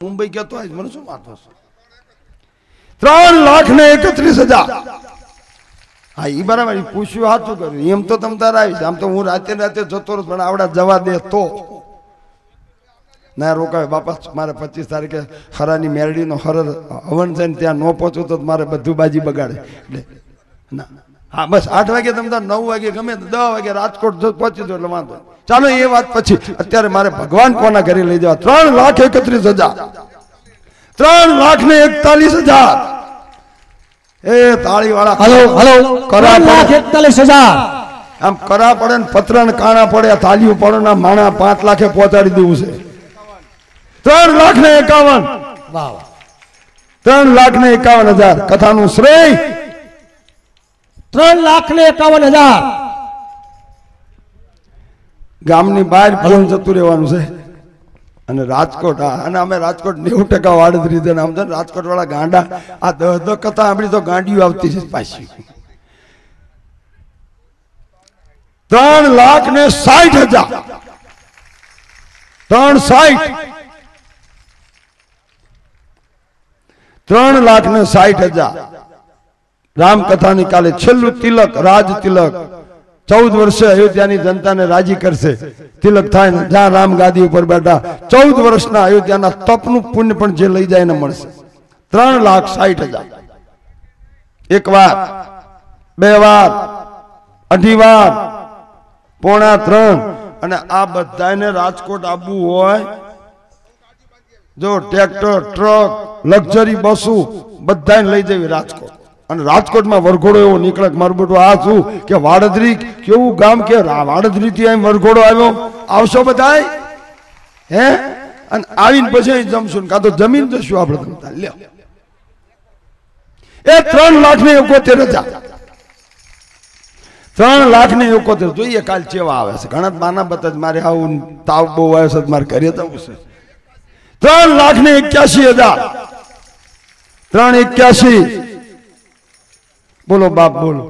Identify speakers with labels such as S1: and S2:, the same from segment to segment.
S1: मुंबई क्या तो मन शू वातो 3,31,000 हाँ ई बराबर पूछ्યું हाथું કર્યું એમ તો તમ તાર આવીશ આમ તો હું રાતે રાતે જતો રહું પણ આવડા જવા દે તો ના રોકાવે બાપા મારે 25 તારીખે હરાની મેરડીનો હરર હવન છે ને ત્યાં ન પહોંચું તો મારે બધું બાજી બગાડે એટલે ના हाँ बस 8 वागे तम 9 वागे गमे 10 वागे राजकोट पहुंची दो એટલે વાંધો ચાલો એ વાત પછી અત્યારે મારે ભગવાન કોના ઘરે લઈ જવા 3,31,000 3,41,000 ए ताળી वाला
S2: हेलो हेलो 3,41,000
S1: આમ કરા પડે ને પત્રન કાણા પડે તાલીઓ પડે ના માણા 5 લાખે પહોંચાડી દેવું છે 3,51,000
S2: વાહ
S1: 3,51,000 કથાનું શ્રેય
S2: 3,51,000 ગામની
S1: બહાર ફોન જતું રહેવાનું છે અને રાજકોટ અને અમે રાજકોટ 90% વાડદરી છે આમ છે રાજકોટ વાળા ગાંડા આ 10 કથા આપણી તો ગાંડીઓ આવતી છે પાછી 3,60,000 3,60,000 राम कथा निकाले छेल्लू तिलक राज तिलक 14 वर्ष अयोध्या जनता ने राजी करसे तिलक थाय जहां राम गादी ऊपर बैठा 14 वर्ष ना अयोध्या ना तपनु पुण्य पण जे लई जाय ने मळसे 3,60,000 एक बार बे बार अढी बार पौना 3 અને આ બધાને રાજકોટ આબુ હોય જો ટ્રેક્ટર ટ્રક લક્ઝરી બસો બધાને લઈ જવી રાજકોટ અને રાજકોટમાં વરઘોડો એવો નીકળે મારું બેટું આ શું કે વાડદરી કેવું ગામ કે વાડદરી થી અહીં વરઘોડો આવ્યો આવશો બધાય હે અને આવીને પછી જમશું કાં તો જમીન જશું આપણે તમતા લ્યો એ 3,71,000 3,71,000 જોઈએ કાલ ચેવા આવે છે ઘણા માના બતા મારે આવું તાવ બહુ આવે છે મારે ઘરે જવું છે 3,81,000 3,81 बोलो बाप बोलो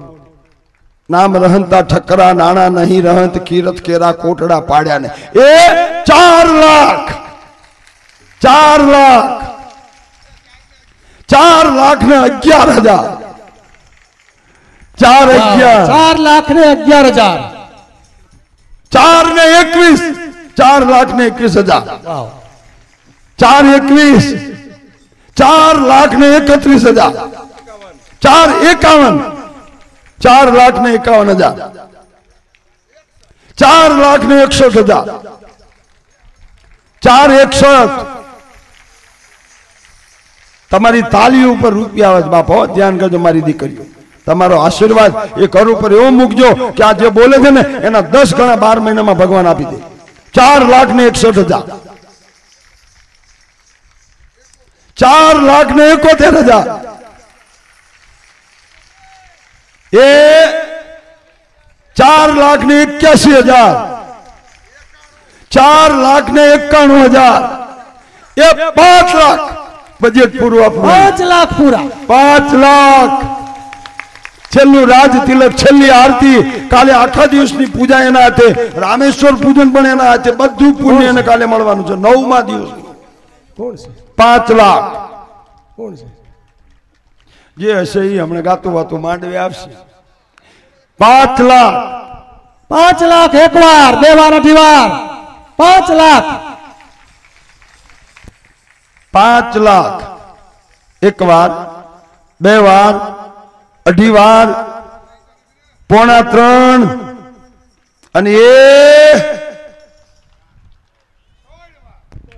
S1: नाम रहंता ठकरा नाना नहीं रहंत कीरत केरा कोटड़ा पाड़िया ने ए 4 लाख 4 लाख ने 11,000 4 लाख ने 11,000 4 ने 21 4 लाख ने 21,000 4 21 4 लाख ने 31,000 4,51 4 लाख ने 51,000 4 लाख ने 61,000 4,61 तमारी ताली ऊपर रुपया आवे बापा ध्यान करजो मारी दीकरीओ तमारो आशीर्वाद ए कर ऊपर एवो मूकजो कि आ जे बोले छे ने एना 10 गणा 12 महीना में भगवान आपी दे 4 लाख ने 61,000 4 लाख ने 71,000 ये 4 लाख ने 81,000 4 लाख ने 91,000 ये 5 लाख बजट पूरा
S2: 5 लाख पूरा
S1: 5 लाख छेल्लू राज तिलक छेल्ली आरती काले आखा दिवसनी पूजा एना हाथे रामेश्वर पूजन पण एना हाथे बधुं पुण्य एने काले मळवानुं छे 9मा दिवस कोण छे 5 लाख कोण छे जे हशे ई हमणे गातो वातो मांडवे आवशे 5 लाख
S2: एक बार बे बार अढी बार 5 लाख
S1: 5 लाख एक बार बे बार अढी बार पौना 3 અને એ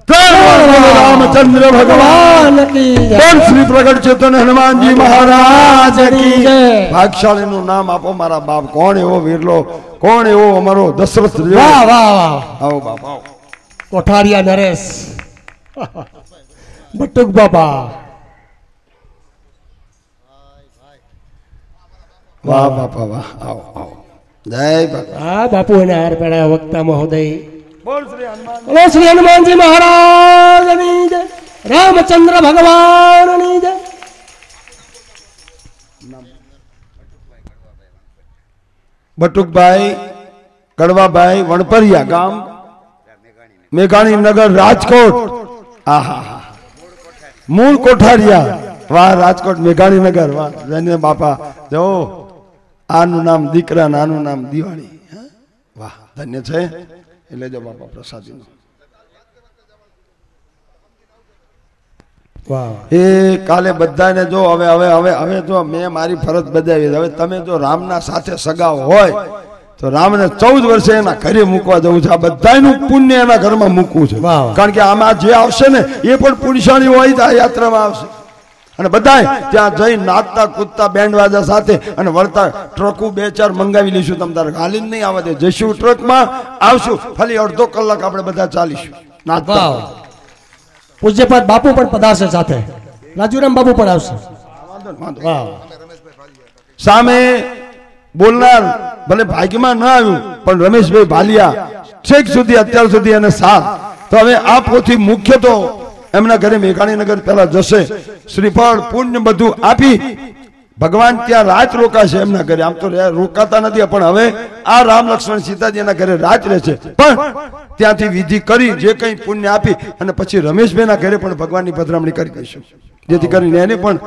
S1: रामचंद्र भगवान की जय श्री प्रकट चेतन हनुमान जी महाराज की जय भाग्यशाली नु नाम आपो मारा बाप कौन है वो वीरलो कौन है वो हमारो दशरथ
S2: वाह वाह वाह
S1: आओ बाप आओ
S2: कोठारिया नरेश बटुक बाबा
S1: वाह बापा वाह आओ आओ जय बापा
S2: हां बापू ने हार पड़ा वक्ता महोदय
S1: बोल श्री हनुमान
S2: जी महाराज की जय रामचंद्र भगवान की जय
S1: बटुक भाई कड़वा भाई वणपरिया गाम मेघाणी नगर राजकोट आहा મૂળ કોઠારિયા, વાહ રાજકોટ મેઘાણીનગર, વાહ જઈને બાપા જો આનું નામ દીકરા, આનું નામ દિવાળી, વાહ ધન્ય છે. એટલે જો બાપા પ્રસાદીનો એ કાલે બધાને જો હવે હવે હવે હવે જો મેં મારી ફરજ બજાવી. હવે તમે જો રામના સાથે સગા હોય તો રામને 14 વર્ષે એના ઘરે મૂકવા જવું છે. આ બધાનું પુણ્ય એના ઘરમાં મૂકવું છે. કારણ કે આમાં જે આવશે ને એ પણ પુરુષાણી હોય તો આ યાત્રામાં આવશે. અને બધા ત્યાં જઈ નાચતા કૂદતા બેન્ડ વાજા સાથે અને વળતા ટ્રકો 2-4 મંગાવી લઈશું. તમ તારે હાલીને નહીં આવવા દે. જઈશું ટ્રકમાં, આવશું ખાલી અડધો કલાક આપણે બધા ચાલીશું નાચતા.
S2: પૂજ્યપાદ બાપુ પણ પધારશે સાથે, રાજુરામ બાપુ પણ આવશે.
S1: સામે બોલનાર ભલે ભાગ્યમાં ન આવ્યું પણ રમેશભાઈ ભાલિયા છેક સુધી અત્યાર સુધી એને સાથ. તો હવે આ પોથી મુખ્ય તો એમના ઘરે મેઘાણીનગર પેલા જશે, શ્રીફળ પુણ્ય બધું આપી ભગવાન ત્યાં રાત રોકાશે એમના ઘરે. આમ તો રોકાતા નથી પણ હવે આ રામ લક્ષ્મણ સીતાજી એના ઘરે રાત રહેશે. પણ ત્યાંથી વિધિ કરી જે કંઈ પુણ્ય આપી અને પછી રમેશભાઈના ઘરે પણ ભગવાનની પધરામણી કરી દઈશું, જેથી કરીને એને પણ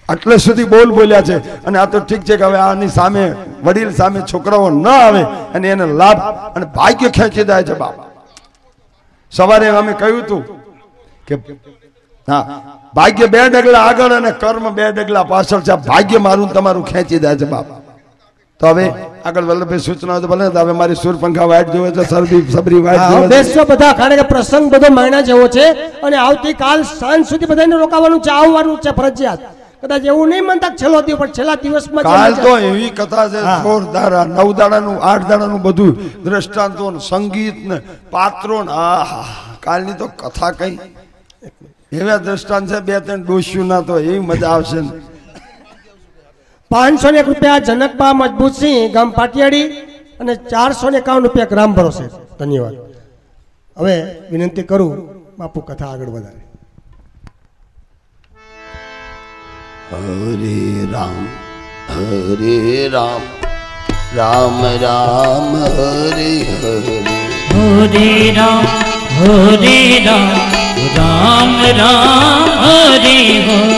S1: આટલે સુધી બોલ્યા છે. અને આ તો ઠીક છે કે હવે આની સામે વડીલ સામે છોકરાઓ ન આવે અને એને લાભ અને ભાગ્ય ખેંચી જાય છે. બાપ સવારે અમે કહ્યું હતું કે હા ભાગ્ય 2 ડગલા આગળ અને કર્મ 2 ડગલા પાછળ છે. ભાગ્ય મારું તમારું ખેંચી જાય છે બાપ. તો હવે આગળ વલ્લભભાઈ સૂચના તો ભલે. હવે મારી સુરપંખા વાઈટ જોવે છે, સબરી વાઈટ જોવે છે.
S2: બેસો બધા, કારણ કે પ્રસંગ બધો મહિના જેવો છે અને આવતીકાલ સાંજ સુધી બધાને રોકાવાનું છે, આવવાનું છે ફરજિયાત. કદાચ એવું નહીં માનતા છેલ્લો દિવસ, પણ છેલ્લા દિવસમાં
S1: કાલ તો એવી કથા છે જોરદાર. 9 દાડાનું 8 દાડાનું બધું દ્રષ્ટાંતો, સંગીત ને પાત્રો, કાલની તો કથા કઈ એવા દ્રષ્ટાંત છે. 2-3 ડોસ્યું ના તો એવી મજા આવશે ને.
S2: 501 રૂપિયા જનકબા મજબૂતસિંહ ગામ પાટિયાડી અને 451 રૂપિયા ગ્રામ ભરોસે. ધન્યવાદ. હવે વિનંતી કરું બાપુ કથા આગળ વધારે.
S3: હરે રામ રામ રામ હરે હરે,
S4: હરે રામ રામ રામ હરે હરે,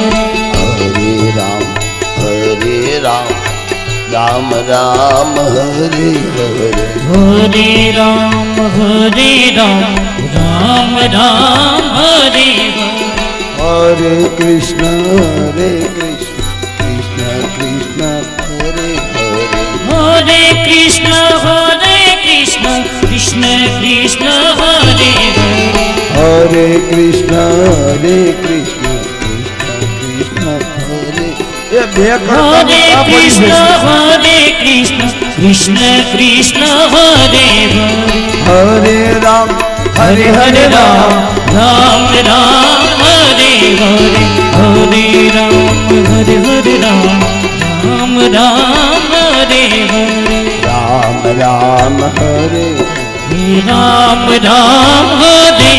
S3: હરે રામ રામ રામ હરે હરે,
S4: હરે રામ રામ રામ હરે હરે,
S3: હરે કૃષ્ણ કૃષ્ણ કૃષ્ણ હરે હરે,
S4: હરે કૃષ્ણ કૃષ્ણ કૃષ્ણ હરે હરે,
S3: હરે કૃષ્ણ કૃષ્ણ કૃષ્ણ હરે.
S1: એ બે
S4: હરે કૃષ્ણ કૃષ્ણ કૃષ્ણ હરે હરે,
S1: હરે રામ
S4: હરે હરે રામ રામ રામ હરે હરે, હરે રામ હરે હરે રામ રામ રામ હરે હરે,
S3: રામ રામ હરે
S4: રામ રામ હરે.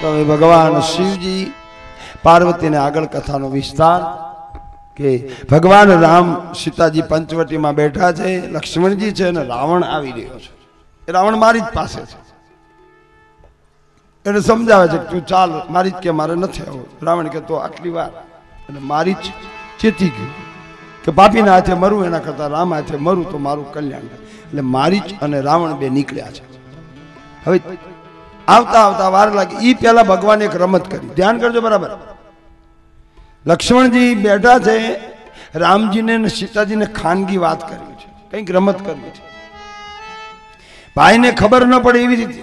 S1: હવે ભગવાન શિવજી પાર્વતીને આગળ કથાનો વિસ્તાર કે ભગવાન રામ સીતાજી પંચવટીમાં બેઠા છે, લક્ષ્મણજી છે અને રાવણ આવી રહ્યો છે. એ રાવણ મારી જ પાસે છે. એને સમજાવે છે કે તું ચાલ, મારી જ કે મારે નથી આવું. રાવણ કે તો આટલી વાર. અને મારી જ ચેતી ગયું કે પાપીના હાથે મરું એના કરતા રામ હાથે મરું તો મારું કલ્યાણ થાય. એટલે મારી જ અને રાવણ બે નીકળ્યા છે. હવે આવતા આવતા વાર લાગી. એ પહેલા ભગવાને એક રમત કરી, ધ્યાન કરજો બરાબર. લક્ષ્મણજી બેઠા છે, રામજીને અને સીતાજીને ખાનગી વાત કરવી છે, કંઈક રમત કરવી છે. ભાઈને ખબર ન પડે એવી રીતે.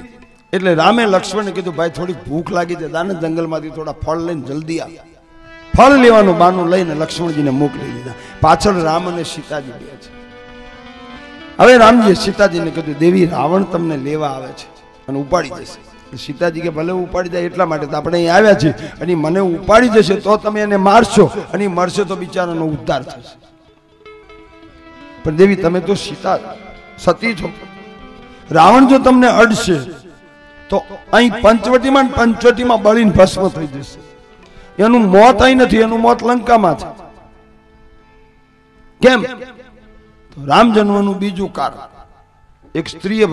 S1: એટલે રામે લક્ષ્મણને કીધું ભાઈ થોડીક ભૂખ લાગી છે, દાને જંગલમાંથી થોડા ફળ લઈને જલ્દી આવ. ફળ લેવાનું બાનું લઈને લક્ષ્મણજીને મોકલી દીધા. પાછળ રામ અને સીતાજી બે છે. હવે રામજીએ સીતાજીને કીધું દેવી રાવણ તમને લેવા આવે છે અને ઉપાડી જશે. સીતાજી કે ભલે ઉપાડી જાય એટલા માટે તો આપણે અહીં આવ્યા છીએ, અને મને ઉપાડી જશે તો તમે એને મારશો અને મરશે તો બિચારાનો ઉદ્ધાર થશે. પણ દેવી તમે તો સીતા સતી છો, રાવણ જો તમને અડશે તો અહીં પંચવટીમાં બળીને ભસ્મ થઈ જશે. એનું મોત અહીં નથી, એનું મોત લંકામાં છે. કેમ? તો રામ જન્મનું બીજું કારણ, એક સ્ત્રીએ